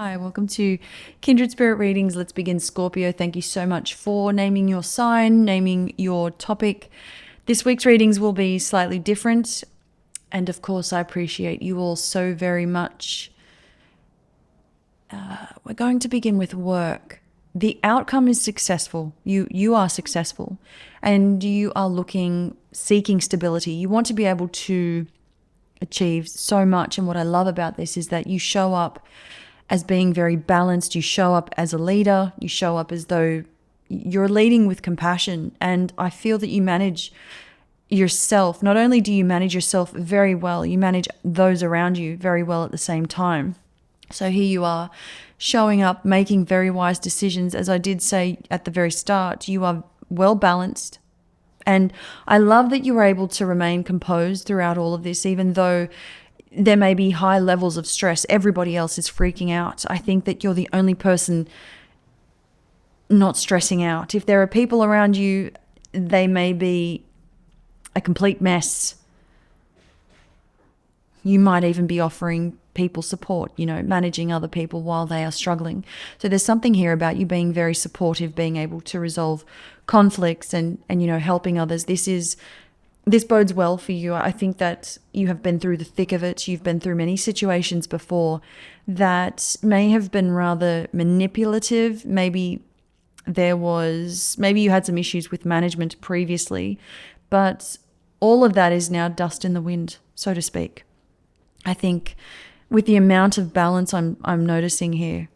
Hi, welcome to Kindred Spirit Readings. Let's begin, Scorpio. Thank you so much for naming your sign, naming your topic. This week's readings will be slightly different. And of course, I appreciate you all so very much. We're going to begin with work. The outcome is successful. You are successful and you are seeking stability. You want to be able to achieve so much. And what I love about this is that you show up as being very balanced. You show up as a leader. You show up as though you're leading with compassion. And I feel that you manage yourself. Not only do you manage yourself very well, you manage those around you very well at the same time. So here you are showing up, making very wise decisions. As I did say at the very start, you are well balanced. And I love that you were able to remain composed throughout all of this, even though there may be high levels of stress. Everybody else is freaking out. I think that you're the only person not stressing out. If there are people around you, they may be a complete mess. You might even be offering people support, managing other people while they are struggling. So there's something here about you being very supportive, being able to resolve conflicts and helping others. This bodes well for you. I think that you have been through the thick of it. You've been through many situations before that may have been rather manipulative. Maybe you had some issues with management previously, but all of that is now dust in the wind, so to speak. I think with the amount of balance I'm noticing here,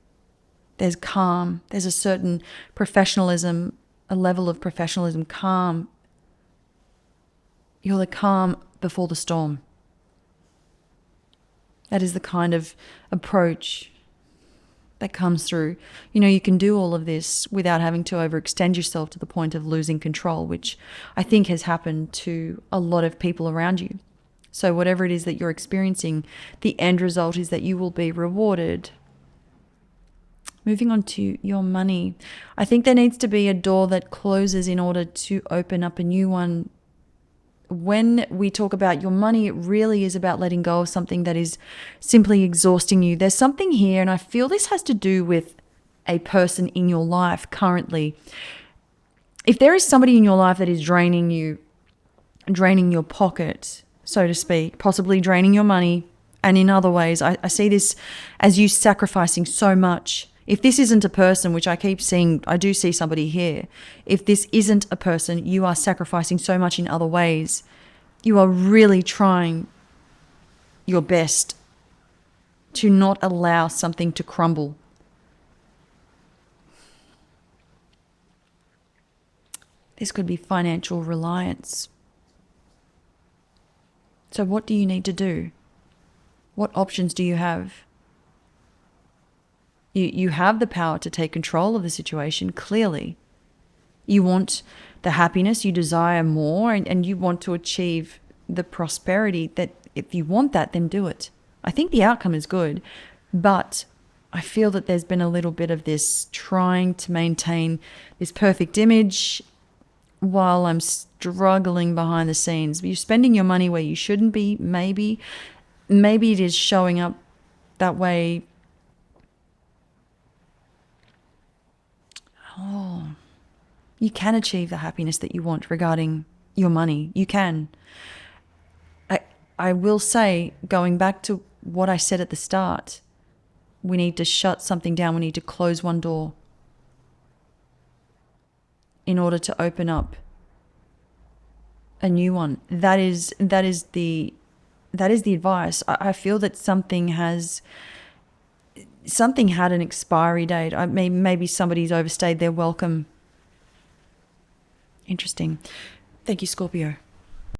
there's calm, there's a certain professionalism, a level of professionalism, calm. You're the calm before the storm. That is the kind of approach that comes through. You can do all of this without having to overextend yourself to the point of losing control, which I think has happened to a lot of people around you. So whatever it is that you're experiencing, the end result is that you will be rewarded. Moving on to your money. I think there needs to be a door that closes in order to open up a new one. When we talk about your money, it really is about letting go of something that is simply exhausting you. There's something here, and I feel this has to do with a person in your life currently. If there is somebody in your life that is draining you, draining your pocket, so to speak, possibly draining your money, and in other ways, I see this as you sacrificing so much. If this isn't a person, which I keep seeing, I do see somebody here. If this isn't a person, you are sacrificing so much in other ways. You are really trying your best to not allow something to crumble. This could be financial reliance. So what do you need to do? What options do you have? You have the power to take control of the situation, clearly. You want the happiness, you desire more, and you want to achieve the prosperity that if you want that, then do it. I think the outcome is good, but I feel that there's been a little bit of this trying to maintain this perfect image while I'm struggling behind the scenes. You're spending your money where you shouldn't be, maybe. Maybe it is showing up that way. Oh, you can achieve the happiness that you want regarding your money. You can. I will say, going back to what I said at the start, we need to shut something down. We need to close one door in order to open up a new one. That is the advice. I feel that something had an expiry date. Maybe somebody's overstayed their welcome. Interesting. Thank you, Scorpio.